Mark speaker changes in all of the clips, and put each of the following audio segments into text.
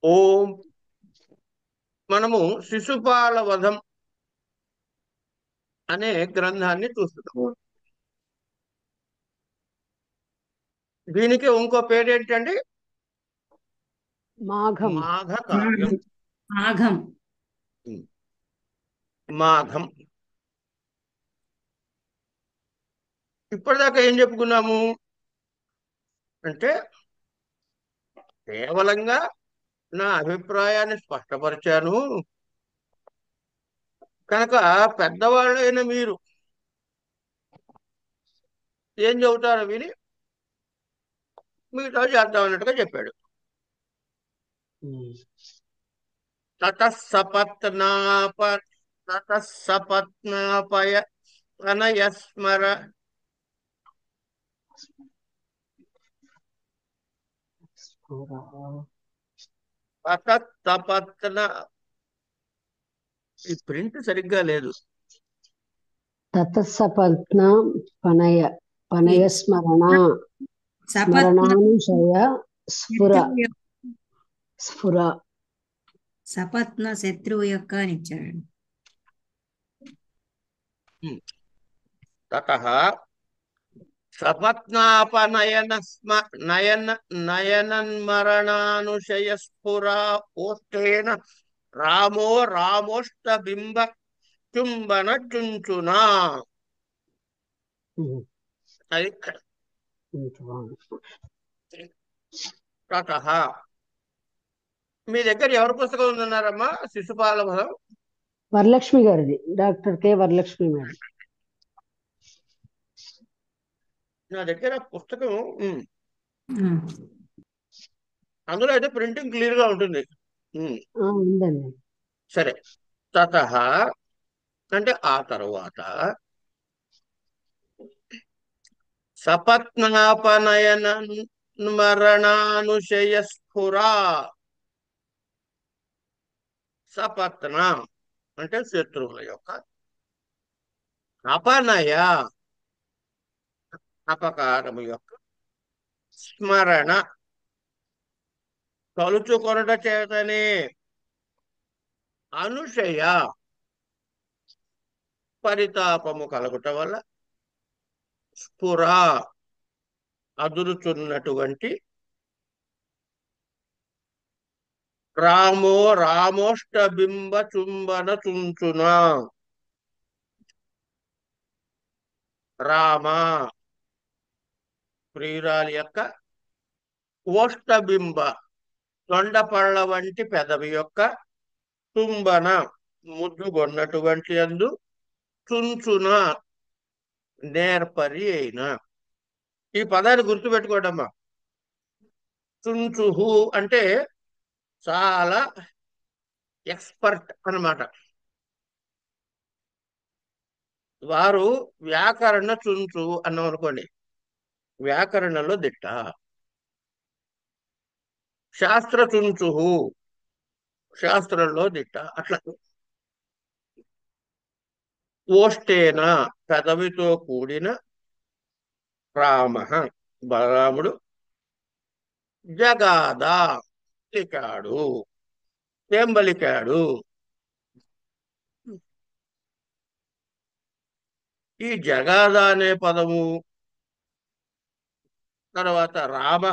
Speaker 1: ఓం మనము శిశుపాల వధం అనే గ్రంథాన్ని చూస్తున్నాము. దీనికి ఇంకో పేరేంటండి?
Speaker 2: మాఘం.
Speaker 1: మాఘ కావ్యం.
Speaker 3: మాఘం.
Speaker 1: మాఘం. ఇప్పటిదాకా ఏం చెప్పుకున్నాము అంటే కేవలంగా నా అభిప్రాయాన్ని స్పష్టపరిచాను. కనుక పెద్దవాళ్ళైన మీరు ఏం చెబుతారో విని మీతో చేద్దాం అన్నట్టుగా చెప్పాడు. తతఃసపత్నాపయ అనయస్మర తతఃసపత్న. ఈ ప్రింట్ సరిగ్గా లేదు.
Speaker 2: తతసపత్న పనయ పనయ స్మరణ
Speaker 3: సపత్న
Speaker 2: స్మరణానుశయ స్ఫుర స్ఫుర
Speaker 3: సపత్న శత్రువు యొక్క అని ఇచ్చాడు.
Speaker 1: తతః సపత్నాపనయన నయనన్మరణానుశయ స్ఫురా ఓష్టేన రామో రామోష్టబింబ చుంబన చుంచునా. అది తతః. మీ దగ్గర ఎవరి పుస్తకం ఉందన్నారమ్మా? శిశుపాల వధం.
Speaker 2: వరలక్ష్మి గారిది, డాక్టర్ కె వరలక్ష్మి మేడం.
Speaker 1: నా దగ్గర పుస్తకం అందులో అయితే ప్రింటింగ్ క్లియర్ గా ఉంటుంది.
Speaker 2: ఉందండి.
Speaker 1: సరే. తతః అంటే ఆ తరువాత సపత్నాపనయన మరణానుశయ స్ఫురా. సపత్న అంటే శత్రువుల యొక్క, అపనయ అపకారము యొక్క, స్మరణ తలుచుకొనుట చేతనే, అనుశయ పరితాపము కలుగుట వల్ల, స్ఫుర అదురుచున్నటువంటి, రామో రామోష్టబింబ చుంబన చుంచున. రామ ప్రియురాలి యొక్క ఓష్టబింబ తొండపళ్ళ వంటి పెదవి యొక్క, చుంబన ముద్దుగొన్నటువంటి అందు, చుంచున నేర్పరి అయిన. ఈ పదాన్ని గుర్తుపెట్టుకోవడమ్మా. చుంచుహు అంటే చాలా ఎక్స్పర్ట్ అన్నమాట. వారు వ్యాకరణ చుంచు అన్నాం అనుకోండి, వ్యాకరణలో దిట్ట. శాస్త్ర చుంచుహు శాస్త్రంలో దిట్ట. అట్లా ఓష్టేన పెదవితో కూడిన, రామ బలరాముడు, జగాద పలికాడు. ఏం పలికాడు? ఈ జగాద అనే పదము, తర్వాత రామ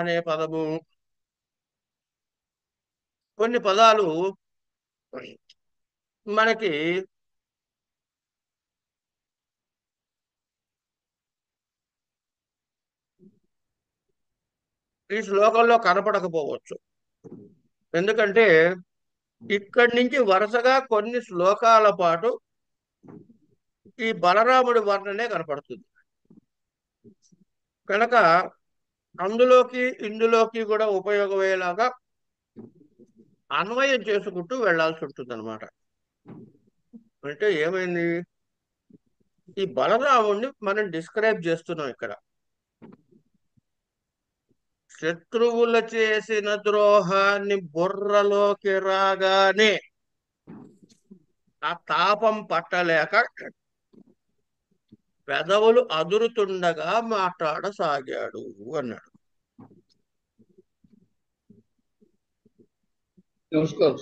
Speaker 1: అనే పదము, కొన్ని పదాలు మనకి ఈ శ్లోకంలో కనపడకపోవచ్చు. ఎందుకంటే ఇక్కడి నుంచి వరుసగా కొన్ని శ్లోకాల పాటు ఈ బలరాముడి వర్ణనే కనపడుతుంది. కనుక అందులోకి ఇందులోకి కూడా ఉపయోగమయ్యేలాగా అన్వయం చేసుకుంటూ వెళ్లాల్సి ఉంటుంది అనమాట. అంటే ఏమైంది, ఈ బలరాముడిని మనం డిస్క్రైబ్ చేస్తున్నాం ఇక్కడ. శత్రువుల చేసిన ద్రోహాన్ని బుర్రలోకి రాగానే ఆ తాపం పట్టలేక పెదవులు అదురుతుండగా మాట్లాడసాగాడు అన్నాడు. నమస్కారం.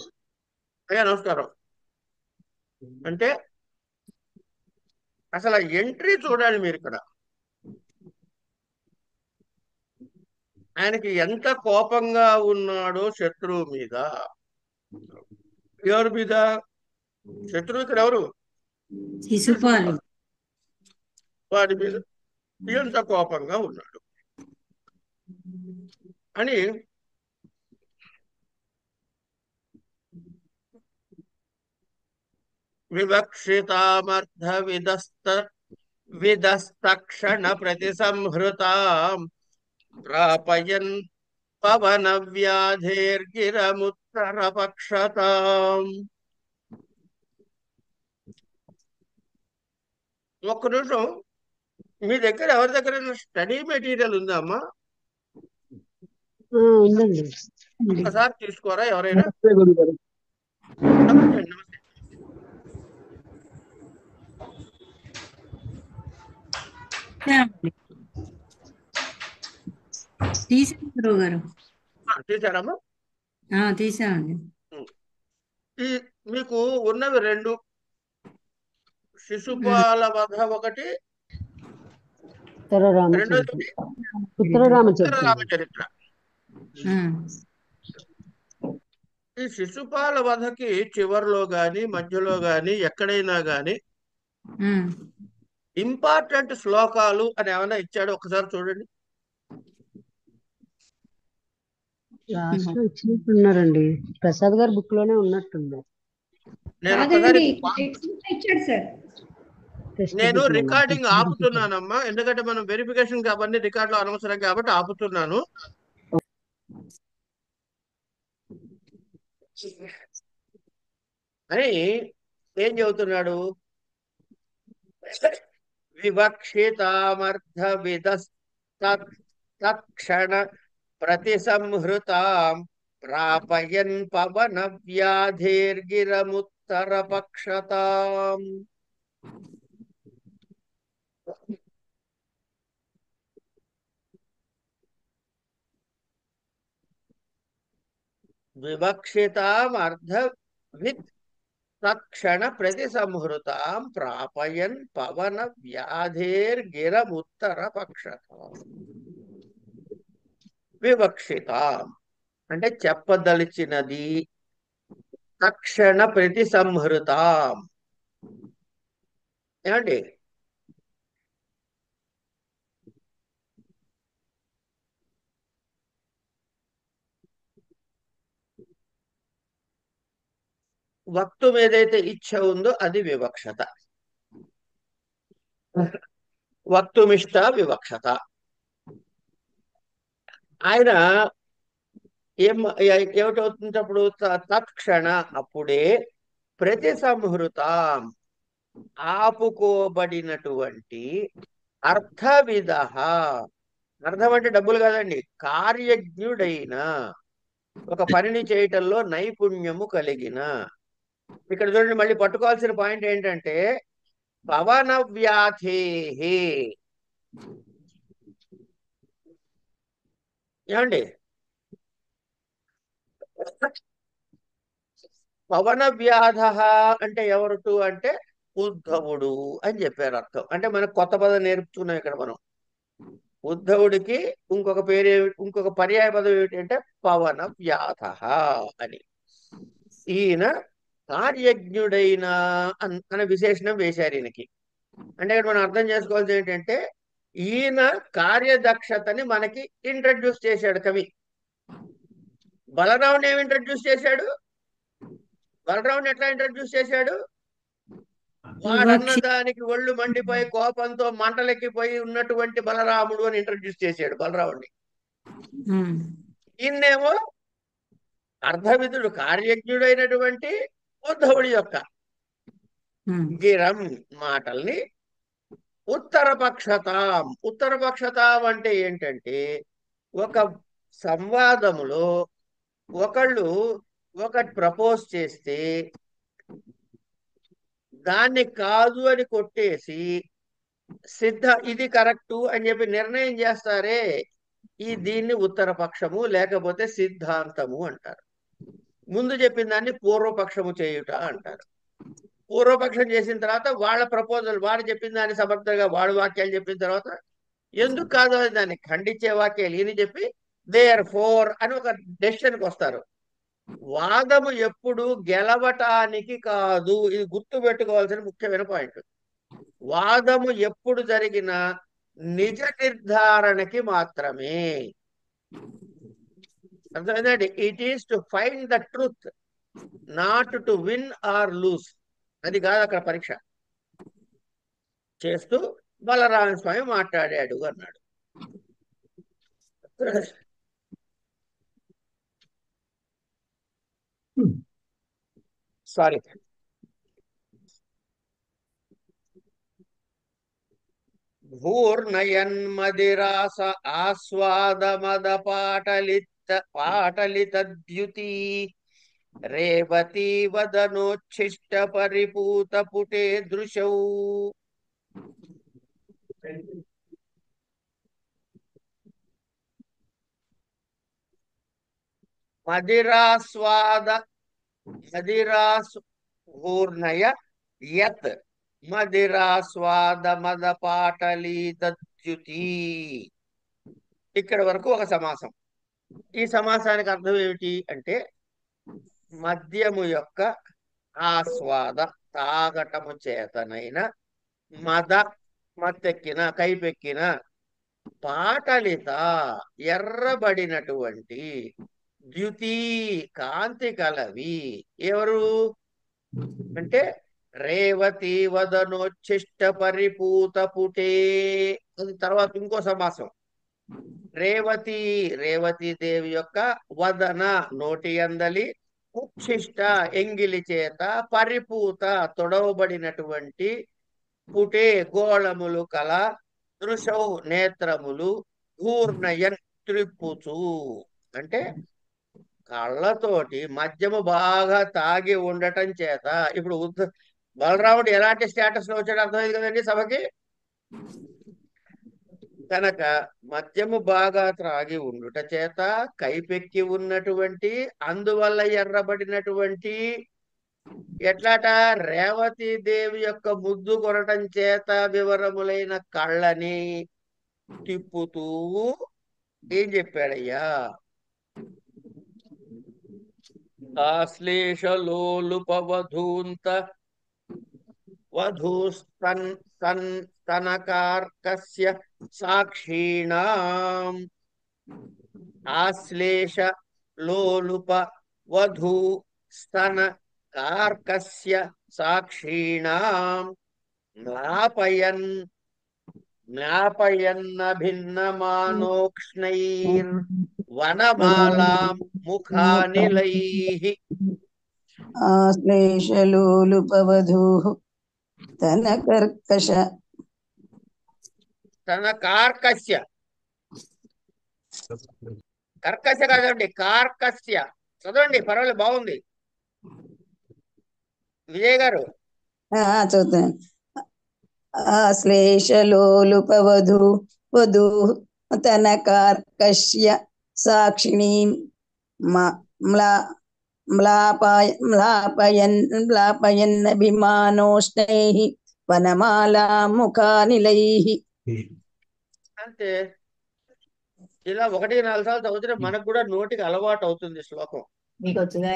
Speaker 1: అయ్యా నమస్కారం. అంటే అసలు ఎంట్రీ చూడాలి మీరు ఇక్కడ. ఆయనకి ఎంత కోపంగా ఉన్నాడో శత్రువు మీద. ఎవరి మీద? శత్రువు ఇక్కడ ఎవరు?
Speaker 3: శిశుపాలు.
Speaker 1: వాడి మీద ఎంత కోపంగా ఉన్నాడు అని వివక్షితామర్థ విదస్తక్షణ ప్రతిసంహృతాం ప్రాపయన్ పవన వ్యాధేర్గిరముత్తర పక్షతాం. ఒక్క నిమిషం, మీ దగ్గర ఎవరి దగ్గర స్టడీ మెటీరియల్ ఉందా అమ్మా?
Speaker 2: ఉందండి.
Speaker 1: ఒకసారి తీసుకోరా ఎవరైనా.
Speaker 2: నమస్తే గురుగారు.
Speaker 1: నమస్తే నమస్తే.
Speaker 3: తీసాను గురువు గారు.
Speaker 1: తీసారమ్మా?
Speaker 3: తీసామండి.
Speaker 1: ఈ మీకు ఉన్నవి రెండు, శిశుపాల వధ ఒకటి, రెండోది
Speaker 2: ఉత్తర రామచరిత్ర.
Speaker 1: రామచరిత్ర. ఈ శిశుపాల వధకి చివరిలో గాని మధ్యలో గాని ఎక్కడైనా గాని ఇంపార్టెంట్ శ్లోకాలు అని ఏమైనా ఇచ్చాడు? ఒకసారి చూడండి.
Speaker 2: లాస్ట్ లో ఇచ్చినట్టున్నారండి. ప్రసాద్ గారి బుక్ లోనే ఉన్నట్టుంది.
Speaker 1: నేను ఒకసారి
Speaker 4: ఇచ్చాడు సార్.
Speaker 1: నేను రికార్డింగ్ ఆపుతున్నానమ్మా, ఎందుకంటే మనం వెరిఫికేషన్ అవన్నీ రికార్డ్ లో అనవసరం కాబట్టి ఆపుతున్నాను. అని ఏం చెబుతున్నాడు? వివక్షితామర్థ విదస్తక్షణ ప్రతిసంహృతాం ప్రాపయన్ పవన వ్యాధేర్గిరముత్తర పక్షతాం. వివక్షితాం అర్ధ విత్ తక్షణ ప్రతిసంహృతాం ప్రాపయన్ పవన వ్యాధేర్గిరముత్తర పక్షతాం. వివక్షితాం అంటే చెప్పదలిచినది, తక్షణ ప్రతిసంహృతాం ఏమండి? వక్తుం ఏదైతే ఇచ్ఛ ఉందో అది వివక్షత. వక్తుమిష్ట వివక్షత. ఆయన ఏమిటవుతున్నప్పుడు తత్క్షణ అప్పుడే ప్రతిసంహృతాం ఆపుకోబడినటువంటి అర్థవిధ, అర్థం అంటే డబ్బులు కాదండి, కార్యజ్ఞుడైన, ఒక పనిని చేయటంలో నైపుణ్యము కలిగిన. ఇక్కడ చూడండి, మళ్ళీ పట్టుకోవాల్సిన పాయింట్ ఏంటంటే పవన వ్యాధేహి. ఏమండి? పవన వ్యాధ అంటే ఎవరుటు అంటే ఉద్ధవుడు అని చెప్పారు అర్థం. అంటే మనకు కొత్త పదం నేర్పుతున్నాం ఇక్కడ మనం. ఉద్ధవుడికి ఇంకొక పేరు, ఇంకొక పర్యాయ పదం ఏమిటంటే పవన వ్యాధ అని. ఈయన కార్యజ్ఞుడైన అనే విశేషణం వేశారు ఈయనకి. అంటే ఇక్కడ మనం అర్థం చేసుకోవాల్సి ఏంటంటే ఈయన కార్యదక్షతని మనకి ఇంట్రడ్యూస్ చేశాడు కవి. బలరావుని ఏమి ఇంట్రడ్యూస్ చేశాడు? బలరావుని ఎట్లా ఇంట్రడ్యూస్ చేశాడు? వాడన్న దానికి ఒళ్ళు మండిపోయి కోపంతో మంటలెక్కిపోయి ఉన్నటువంటి బలరాముడు అని ఇంట్రడ్యూస్ చేశాడు బలరాముడిని. ఈయనేమో అర్ధవిధుడు, కార్యజ్ఞుడైనటువంటి ఉద్ధవుడి యొక్క గిరం మాటల్ని ఉత్తరపక్షతాం. ఉత్తరపక్షతాం అంటే ఏంటంటే ఒక సంవాదములో ఒకళ్ళు ఒకటి ప్రపోజ్ చేస్తే దాన్ని కాదు అని కొట్టేసి ఇది కరెక్టు అని చెప్పి నిర్ణయం చేస్తారే, దీన్ని ఉత్తరపక్షము లేకపోతే సిద్ధాంతము అంటారు. ముందు చెప్పిన దాన్ని పూర్వపక్షము చేయుట అంటారు. పూర్వపక్షం చేసిన తర్వాత వాళ్ళ ప్రపోజల్, వాడు చెప్పిన దాన్ని సమర్థంగా వాడు వాక్యాలు చెప్పిన తర్వాత ఎందుకు కాదు అని దాన్ని ఖండించే వాక్యాలు ఈయన చెప్పి దేర్ ఫోర్ అని ఒక డెసిషన్కి వస్తారు. వాదము ఎప్పుడు గెలవటానికి కాదు, ఇది గుర్తు పెట్టుకోవాల్సిన ముఖ్యమైన పాయింట్. వాదము ఎప్పుడు జరిగినా నిజ నిర్ధారణకి మాత్రమే. అర్థమైందండి? It is to find the truth, not to win or lose. అది కాదు అక్కడ పరీక్ష. చేస్తూ బలరామ స్వామి మాట్లాడాడు అన్నాడు. సారీ, భూర్నయన్మదిరాస ఆస్వాదమద పాటలితద్యుతి రేవతీ వదనోచ్ఛిష్ట పరిపూత పుటే దృశౌ. మదిరాస్వాద భూర్ణయ యత్ మదిరాస్వాద మద పాటలీతద్యుతి. ఇక్కడ వరకు ఒక సమాసం. ఈ సమాసానికి అర్థం ఏమిటి అంటే మద్యము యొక్క ఆస్వాద, తాగటము చేతనైన, మద మత్తెక్కిన, కైపెక్కిన, పాటలిత ఎర్రబడినటువంటి, ద్యుతి కాంతి కలవి. ఎవరు అంటే రేవతి వదనోచ్ఛిష్ట పరిపూత పుటే. అది తర్వాత ఇంకో సమాసం. రేవతి, రేవతి దేవి యొక్క వదన నోటి అందలి, ఉచ్ఛిష్ట ఎంగిలి చేత, పరిపూత తొడవబడినటువంటి, పుటే గోళములు కల, దృశౌ నేత్రములు, ఘూర్ణయన్ త్రిప్పుచు అంటే కళ్ళతోటి మద్యము బాగా తాగి ఉండటం చేత. ఇప్పుడు బలరాముడు ఎలాంటి స్టేటస్ లో వచ్చాడు అర్థమైంది కదండి సభకి. కనుక మద్యము బాగా త్రాగి ఉండుట చేత, కైపెక్కి ఉన్నటువంటి, అందువల్ల ఎర్రబడినటువంటి, ఎట్లాట రేవతి దేవి యొక్క ముద్దు కొనటం చేత వివరములైన కళ్ళని తిప్పుతూ ఏం చెప్పాడయ్యా? ఆశ్లేషలోలుపవధూంత వధూస్తనకార్కస్య సాక్షిణాం. ఆశ్లేష లోలుప వధూ స్తన కార్కస్య సాక్షిణాం మ్లాపయన్న భిన్నమానోక్ష్ణైర్ వనమాలాం ముఖానిలైః.
Speaker 4: ఆశ్లేషలోలుపవధూః
Speaker 1: కార్కస్య కర్కశ కాదండి, కార్కస్య చదవండి, పర్వాలేదు, బాగుంది విజయ్ గారు.
Speaker 4: చదువుతాను. ఆశ్లేషలోలుపవధూ వధూః తన కార్కస్య సాక్షిణీం మ్లాపయన్నభిమానోష్ణైః వనమాలాం ముఖానిలైః.
Speaker 1: అంతే. ఇలా 1-4 సార్లు చదివితే మనకు కూడా నోటికి అలవాటు అవుతుంది శ్లోకం.
Speaker 4: మీకు వచ్చిందా?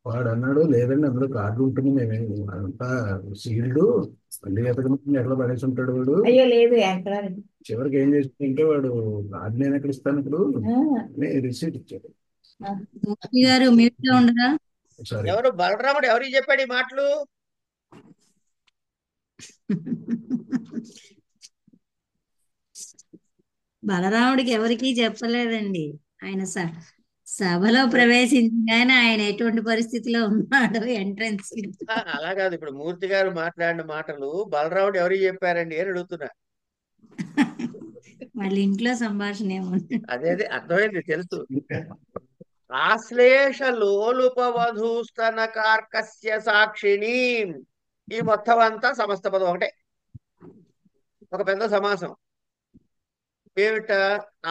Speaker 5: వాడు అన్నాడు లేదండి అందులో కార్డు ఉంటుంది, మేమేం అంతా సీల్డ్, మళ్ళీ ఎతకముందు ఎట్లా పడేసి ఉంటాడు వాడు.
Speaker 4: అయ్యో లేదు, ఎక్కడ
Speaker 5: చివరికి ఏం చేస్తుంటే వాడు కార్డు నేను ఎక్కడ ఇస్తాను ఇప్పుడు రిసీట్ ఇచ్చాడు.
Speaker 3: మూర్తి గారు మ్యూట్ లో ఉండరా?
Speaker 5: సరే,
Speaker 1: ఎవరు బలరాముడు ఎవరికి చెప్పాడు ఈ మాటలు?
Speaker 3: బలరాముడికి ఎవరికీ చెప్పలేదండి. ఆయన సభలో ప్రవేశించగానే ఆయన ఎటువంటి పరిస్థితిలో ఉన్నాడు ఎంట్రన్స్.
Speaker 1: అలా కాదు, ఇప్పుడు మూర్తి గారు మాట్లాడిన మాటలు బలరాముడు ఎవరికి చెప్పారండి అని అడుగుతున్నా.
Speaker 3: వాళ్ళ ఇంట్లో సంభాషణ ఏముంది?
Speaker 1: అదే అర్థమైంది, తెలుసు. ఆశ్లేష లోలుపవధూస్తన కార్కస్య సాక్షిణి. ఈ మొత్తం అంతా సమస్త పదం ఒకటే, ఒక పెద్ద సమాసం. ఏమిట?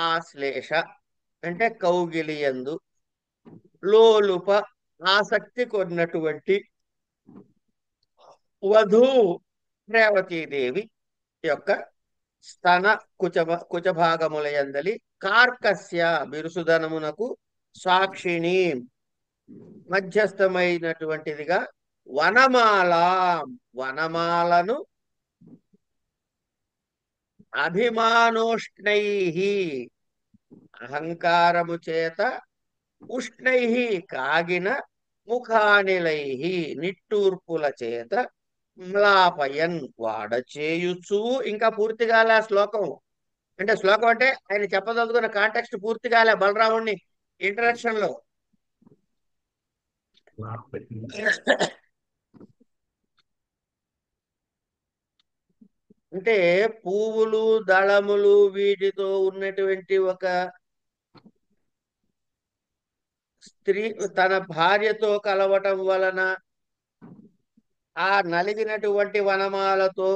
Speaker 1: ఆశ్లేష అంటే కౌగిలియందు, లోలుప ఆసక్తి కొన్నటువంటి వధువు రేవతీదేవి యొక్క స్తన కుచభాగములయందలి కార్కస్య బిరుసుదనమునకు సాక్షిణి మధ్యస్థమైనటువంటిదిగా వనమాల, వనమాలను అభిమానోష్ణై అహంకారము చేత ఉష్ణై కాగిన ముఖానిలై నిట్టూర్పుల చేత మ్లాపయన్ వాడచేయుచు. ఇంకా పూర్తిగాలే శ్లోకం. అంటే శ్లోకం అంటే ఆయన చెప్పదలుచుకున్న కాంటెక్స్ట్ పూర్తిగాలే బలరాముణ్ణి ఇంట్రడక్షన్ లో. అంటే పువ్వులు దళములు వీటితో ఉన్నటువంటి ఒక స్త్రీ తన భార్యతో కలవటం వలన ఆ నలిగినటువంటి వనమాలతో,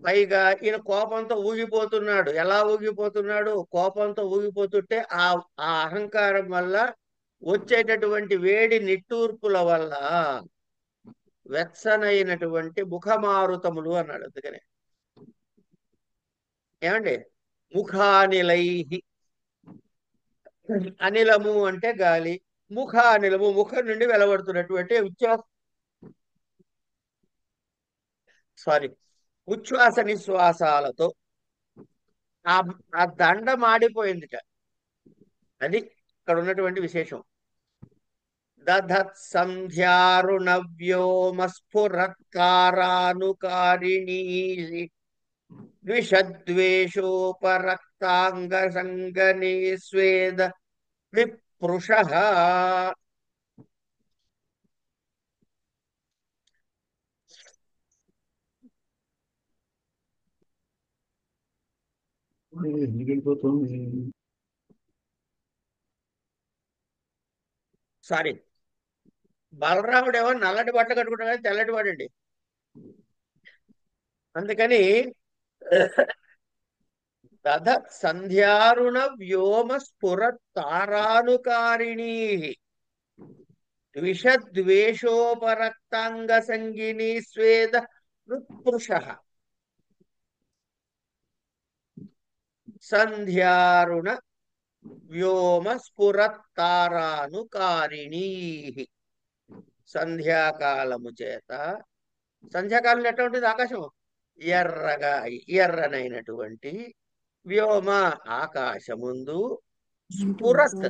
Speaker 1: పైగా ఈయన కోపంతో ఊగిపోతున్నాడు. ఎలా ఊగిపోతున్నాడు? కోపంతో ఊగిపోతుంటే ఆ ఆ అహంకారం వల్ల వచ్చేటటువంటి వేడి నిట్టూర్పుల వల్ల వెచ్చనైనటువంటి ముఖమారుతములు అన్నాడు. అందుకనే ఏమండి, ముఖానిలై, అనిలము అంటే గాలి, ముఖానిలము ముఖం నుండి వెలువడుతున్నటువంటి ఉచ్ఛ్వాస నిశ్వాసాలతో ఆ ఆ దండ మాడిపోయిందిట. అది ఇక్కడ ఉన్నటువంటి విశేషం. దధత్ సంధ్యారుణ వ్యోమ స్ఫురత్కారానుకారిణీ ద్విషద్వేషోపరక్తాంగ సంగనే స్వేద విప్రుష.
Speaker 5: ఎందుకు వెళ్ళిపోతుంది?
Speaker 1: సారీ, బలరాముడు ఏమో నల్లటి బట్టలు కట్టుకుంటాడు కానీ తెల్లటి వాడండి. అందుకని దధ సంధ్యారుణ వ్యోమ స్ఫుర తారానుకారిణీ ద్విషద్వేషోపరక్తాంగ సంగిని స్వేద విప్రుష. సంధ్యారుణ వ్యోమ స్ఫురత్తారానుకారిణీ. సంధ్యాకాలము చేత, సంధ్యాకాలం ఎట్లా ఉంటుంది? ఆకాశం ఎర్రగా, ఎర్రనైనటువంటి వ్యోమ ఆకాశముందు, స్ఫురత్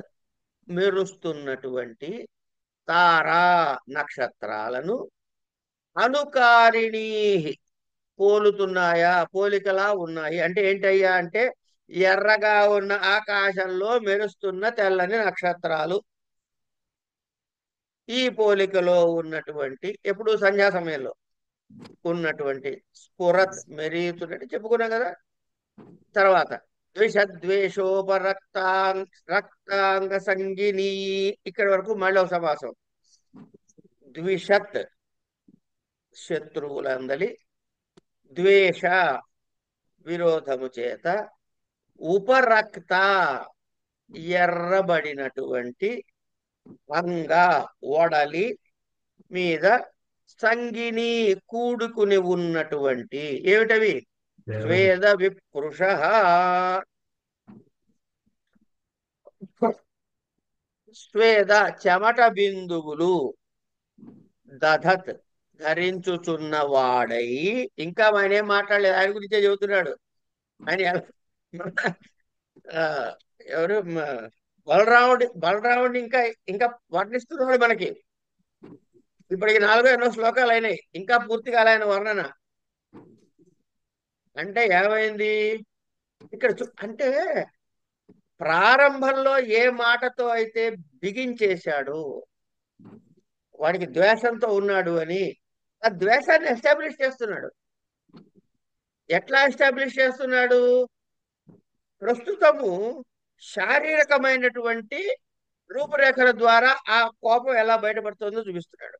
Speaker 1: మెరుస్తున్నటువంటి తారా నక్షత్రాలను, అనుకారిణీ పోలుతున్నాయా, పోలికలా ఉన్నాయి. అంటే ఏంటయ్యా అంటే ఎర్రగా ఉన్న ఆకాశంలో మెరుస్తున్న తెల్లని నక్షత్రాలు. ఈ పోలికలో ఉన్నటువంటి, ఎప్పుడు సంధ్యా సమయంలో ఉన్నటువంటి స్ఫురత్ మెరీతున్నట్టు చెప్పుకున్నాం కదా. తర్వాత రక్తాంగ సంగిని, ఇక్కడి వరకు మళ్ళీ ఒక సమాసం. ద్విషత్ శత్రువులందలి, ద్వేష విరోధము చేత, ఉపరక్త ఎర్రబడినటువంటి, అంగ ఓడలి మీద, సంగిని కూడుకుని ఉన్నటువంటి, ఏమిటవి? స్వేద విప్రుష. స్వేద చెమట బిందువులు, దధత్ ధరించుచున్న వాడై. ఇంకా ఆయన ఏం మాట్లాడలేదు, ఆయన గురించే చెబుతున్నాడు. ఆయన ఎవరు? బలరాముడి ఇంకా ఇంకా వర్ణిస్తున్నాడు మనకి. ఇప్పటికి 4 ఎన్నో శ్లోకాలు అయినాయి, ఇంకా పూర్తిగా ఆయన వర్ణన. అంటే ఏమైంది ఇక్కడ? అంటే ప్రారంభంలో ఏ మాటతో అయితే బిగించేశాడు, వాడికి ద్వేషంతో ఉన్నాడు అని, ఆ ద్వేషాన్ని ఎస్టాబ్లిష్ చేస్తున్నాడు. ఎట్లా ఎస్టాబ్లిష్ చేస్తున్నాడు? ప్రస్తుతము శారీరకమైనటువంటి రూపురేఖల ద్వారా ఆ కోపం ఎలా బయటపడుతుందో చూపిస్తున్నాడు.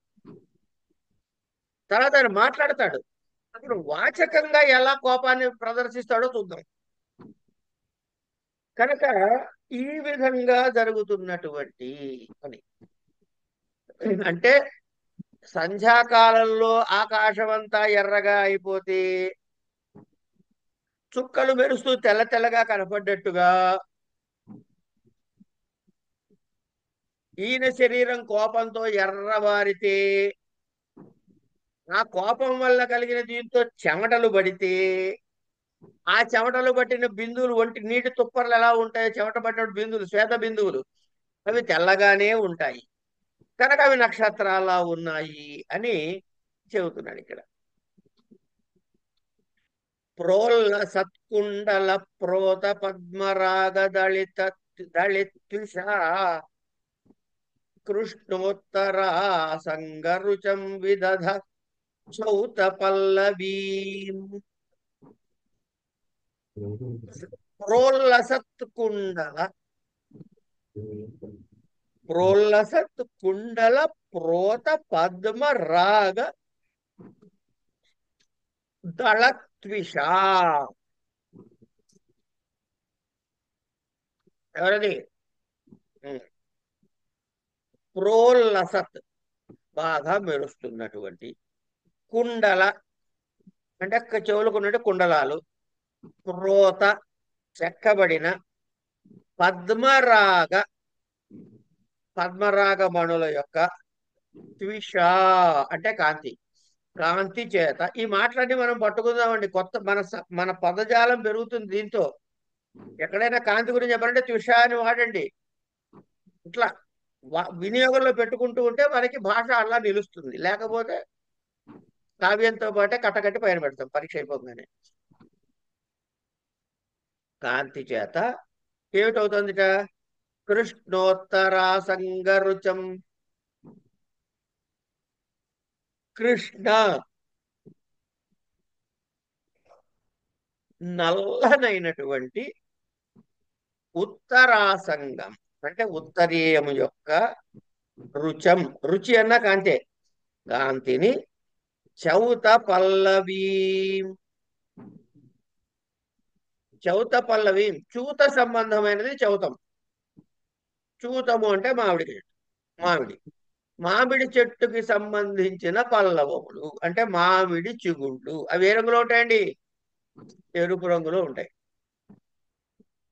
Speaker 1: తర్వాత ఆయన మాట్లాడతాడు, అప్పుడు వాచకంగా ఎలా కోపాన్ని ప్రదర్శిస్తాడో చూద్దాం. కనుక ఈ విధంగా జరుగుతున్నటువంటి అని అంటే సంధ్యాకాలంలో ఆకాశమంతా ఎర్రగా అయిపోతే చుక్కలు మెరుస్తూ తెల్ల తెల్లగా కనపడ్డట్టుగా ఈయన శరీరం కోపంతో ఎర్రబారితే ఆ కోపం వల్ల కలిగిన దీంతో చెమటలు పడితే ఆ చెమటలు పట్టిన బిందువులు ఒంటి నీటి తుప్పర్లు ఎలా ఉంటాయో చెమట పట్టిన బిందువులు శ్వేత బిందువులు అవి తెల్లగానే ఉంటాయి కనుక అవి నక్షత్రాలా ఉన్నాయి అని చెబుతున్నాడు ఇక్కడ. ప్రోల్ల సత్కుండల ప్రోత పద్మరాగ దళిత దళిత్విష కృష్ణోత్తరా సంగరుచం విదధ చౌత పల్లవీం. ప్రోల్లసత్ కుండల ప్రోల్లసత్ కుండల ప్రోత పద్మ రాగ దళత్విష. ఎవరది? ప్రోల్లసత్ బాగా మెరుస్తున్నటువంటి కుండల అంటే చెవులకు ఉన్నట్టు కుండలాలు, ప్రోత చెక్కబడిన, పద్మరాగ పద్మరాగ మణుల యొక్క త్విష అంటే కాంతి, కాంతి చేత. ఈ మాటలన్నీ మనం పట్టుకుందామండి. కొత్త మన పదజాలం పెరుగుతుంది దీంతో. ఎక్కడైనా కాంతి గురించి చెప్పాలంటే త్విష అని వాడండి. ఇట్లా వినియోగంలో పెట్టుకుంటూ ఉంటే మనకి భాష అలా నిలుస్తుంది. లేకపోతే కావ్యంతో పాటే కట్టకట్టి పైన పెడతాం పరీక్ష అయిపోగానే. కాంతి చేత ఏమిటవుతుందిట? కృష్ణోత్తరా సంగరుచం. కృష్ణ నల్లనైనటువంటి ఉత్తరాసంగం అంటే ఉత్తరీయము యొక్క రుచం, రుచి అన్న కాంతే, కాంతిని చౌత పల్లవీ. చౌత పల్లవి చూత సంబంధమైనది చౌతం. చూతము అంటే మామిడి చెట్టు, మామిడి చెట్టుకి సంబంధించిన పల్లవములు అంటే మామిడి చిగుళ్ళు. అవి ఏ రంగులో ఉంటాయండి? ఎరుపు రంగులో ఉంటాయి.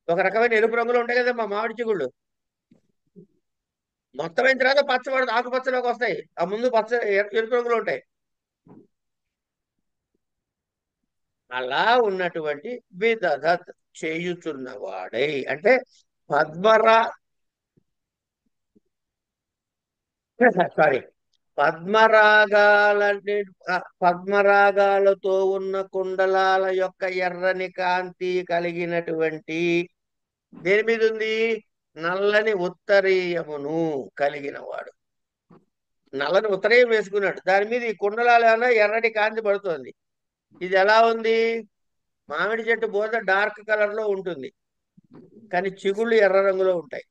Speaker 1: ఒక రకమైన ఎరుపు రంగులో ఉంటాయి కదా మా మామిడి చిగుళ్ళు. మొత్తం అయిన తర్వాత పచ్చబడి ఆకుపచ్చలోకి వస్తాయి. ఆ ముందు పచ్చ ఎరుపు రంగులో ఉంటాయి. అలా ఉన్నటువంటి విదధత్ చేయుచున్నవాడై అంటే పద్మరా సారీ పద్మరాగాలతో ఉన్న కుండలాల యొక్క ఎర్రని కాంతి కలిగినటువంటి దేని మీద ఉంది? నల్లని ఉత్తరీయమును కలిగిన వాడు. నల్లని ఉత్తరీయం వేసుకున్నాడు, దాని మీద ఈ కుండలాలు ఏమన్నా ఎర్రటి కాంతి పడుతుంది. ఇది ఎలా ఉంది? మామిడి చెట్టు బోధ డార్క్ కలర్ లో ఉంటుంది, కానీ చిగుళ్ళు ఎర్ర రంగులో ఉంటాయి.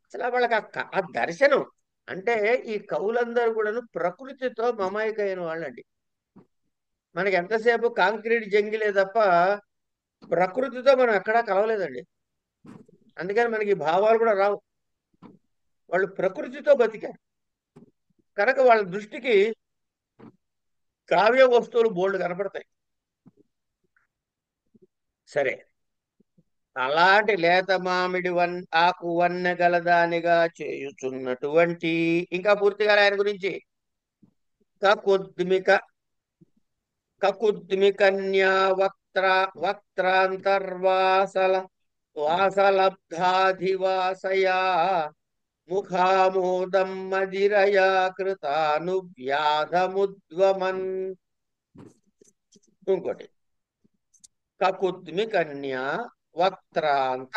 Speaker 1: అసలు వాళ్ళకి ఆ దర్శనం అంటే ఈ కవులందరూ కూడాను ప్రకృతితో మమైకైన వాళ్ళండి. మనకి ఎంతసేపు కాంక్రీట్ జంగిలే తప్ప ప్రకృతితో మనం ఎక్కడా కలవలేదండి. అందుకని మనకి భావాలు కూడా రావు. వాళ్ళు ప్రకృతితో బతికారు కనుక వాళ్ళ దృష్టికి కావ్య వస్తువులు బోల్డ్ కనపడతాయి. సరే, అలాంటి లేత మామిడి ఆకు వన్నెగలదానిగా చేయుచున్నటువంటి, ఇంకా పూర్తిగా ఆయన గురించి కకుద్మికన్యా వాసలబ్ధాధివాసయా ముఖామోదం మదిరయా కృతానువ్యాధముద్వమన్. ఇంకోటి కకుద్మికన్యా వక్త్రాంత.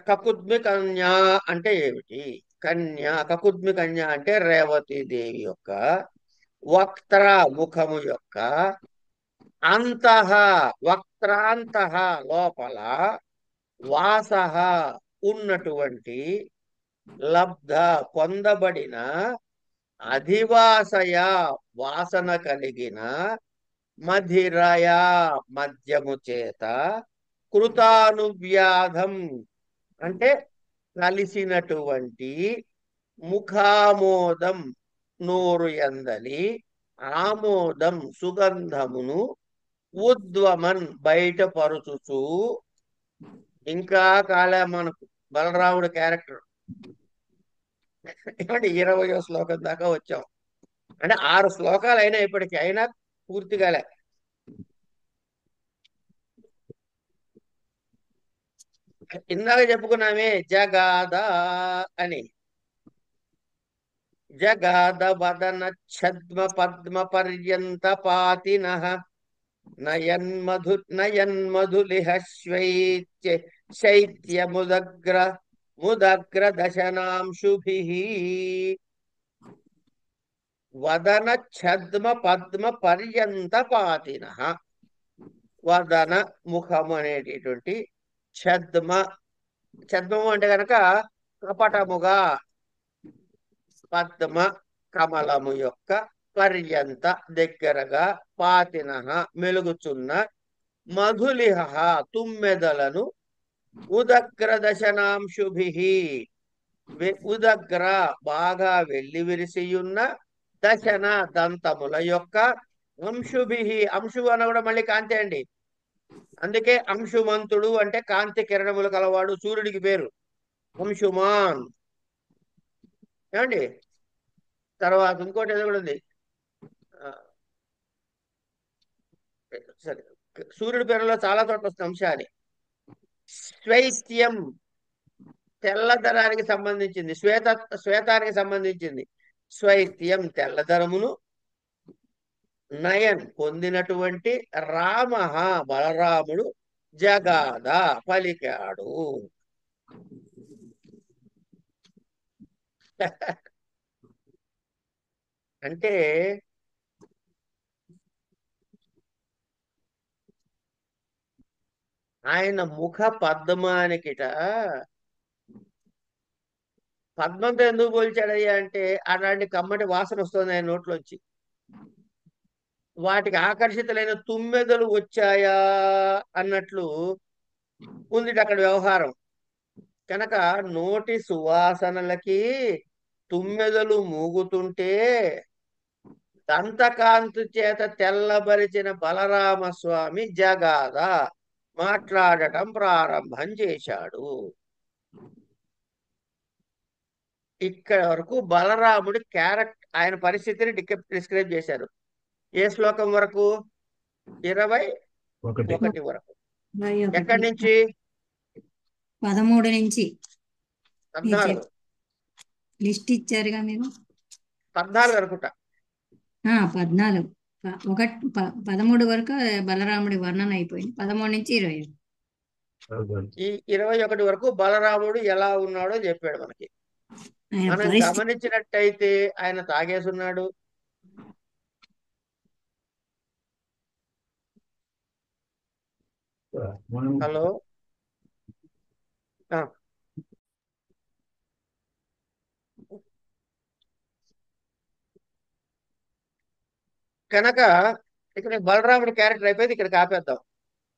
Speaker 1: కకుద్మి కన్యా అంటే ఏమిటి? కన్యా, కకుద్మి కన్యా అంటే రేవతి దేవి యొక్క వక్త్ర ముఖము యొక్క అంతః వక్త్రాంతః లోపల వాసః ఉన్నటువంటి లబ్ధ పొందబడిన అధివాసయ వాసన కలిగిన మధిరయా మద్యము చేత కృతానువ్యాధం అంటే కలిసినటువంటి ముఖామోదం నోరు ఎందలి ఆమోదం సుగంధమును ఉద్వమన్ బయటపరుచుచు ఇంకా కాలే మనకు బలరాముడు క్యారెక్టర్ ఏమంటే 20వ శ్లోకం దాకా వచ్చాం. అంటే 6 శ్లోకాలు అయినా ఇప్పటికి అయినా పూర్తిగాలే. ఇందాక చెప్పుకున్నామే జగాద అని. జగాద వదన ఛద్మ పద్మ పర్యంత పాతిన నయన్మధులిహ శైత్య ముదగ్ర దశనాంశుభిః వదన ఛద్మ పద్మ పర్యంత పాతిన. వదన ముఖము అనేటటువంటి ఛద్మము అంటే గనక కపటముగా, పద్మ కమలము యొక్క పర్యంత దగ్గరగా, పాతిన మెలుగుచున్న, మధులిహ తుమ్మెదలను, ఉదగ్ర దశనాంశుభిః ఉదగ్ర బాగా వెళ్లి విరిసియున్న, దశన దంతముల యొక్క, అంశుభిః అంశు అన్న కూడా మళ్ళీ కాంతి అండి. అందుకే అంశుమంతుడు అంటే కాంతి కిరణములు కలవాడు సూర్యుడికి పేరు అంశుమాన్. ఏమండి తర్వాత ఇంకోటి ఏదో కూడా ఉంది. సరే, సూర్యుడి పేరులో చాలా చోట్ల వస్తుంది అంశ అని. శ్వైత్యం తెల్లదనానికి సంబంధించింది, శ్వేతానికి సంబంధించింది. శ్వైత్యం తెల్లదనమును, నయన్ పొందినటువంటి, రామ బలరాముడు, జగాద పలికాడు. అంటే ఆయన ముఖ పద్మానికిట పద్మంతో ఎందుకు పోల్చాడయ్యా అంటే అలాంటి కమ్మటి వాసన వస్తుంది ఆయన నోట్లోంచి. వాటికి ఆకర్షితులైన తుమ్మెదలు వచ్చాయా అన్నట్లు ఉంది అక్కడ వ్యవహారం. కనుక నోటి సువాసనలకి తుమ్మెదలు మూగుతుంటే దంతకాంతు చేత తెల్లబరిచిన బలరామస్వామి జగాద మాట్లాడటం ప్రారంభం చేశాడు. ఇక్కడ వరకు బలరాముడి క్యారెక్టర్, ఆయన పరిస్థితిని డిస్క్రైబ్ చేశారు. ఏ శ్లోకం వరకు? 21 వరకు. ఎక్కడి నుంచి?
Speaker 3: 13 నుంచి
Speaker 1: 14
Speaker 3: లిస్ట్ ఇచ్చారుగా మీరు.
Speaker 1: 14 అనుకుంటా.
Speaker 3: 14 13 వరకు బలరాముడి వర్ణన అయిపోయింది. 13 నుంచి 20.
Speaker 1: ఈ 21 వరకు బలరాముడు ఎలా ఉన్నాడో చెప్పాడు మనకి.
Speaker 3: ఆయన
Speaker 1: మనం
Speaker 3: పరిస్థితి
Speaker 1: గమనించినట్టయితే ఆయన తాగేసున్నాడు, హలో కనుక ఇక్కడ బలరాముడి క్యారెక్టర్ అయిపోయింది. ఇక్కడ ఆపేద్దాం.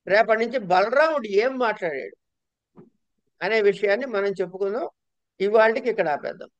Speaker 1: రేపటి నుంచి బలరాముడు ఏం మాట్లాడాడు అనే విషయాన్ని మనం చెప్పుకుందాం. ఇవాళకి ఇక్కడ ఆపేద్దాం.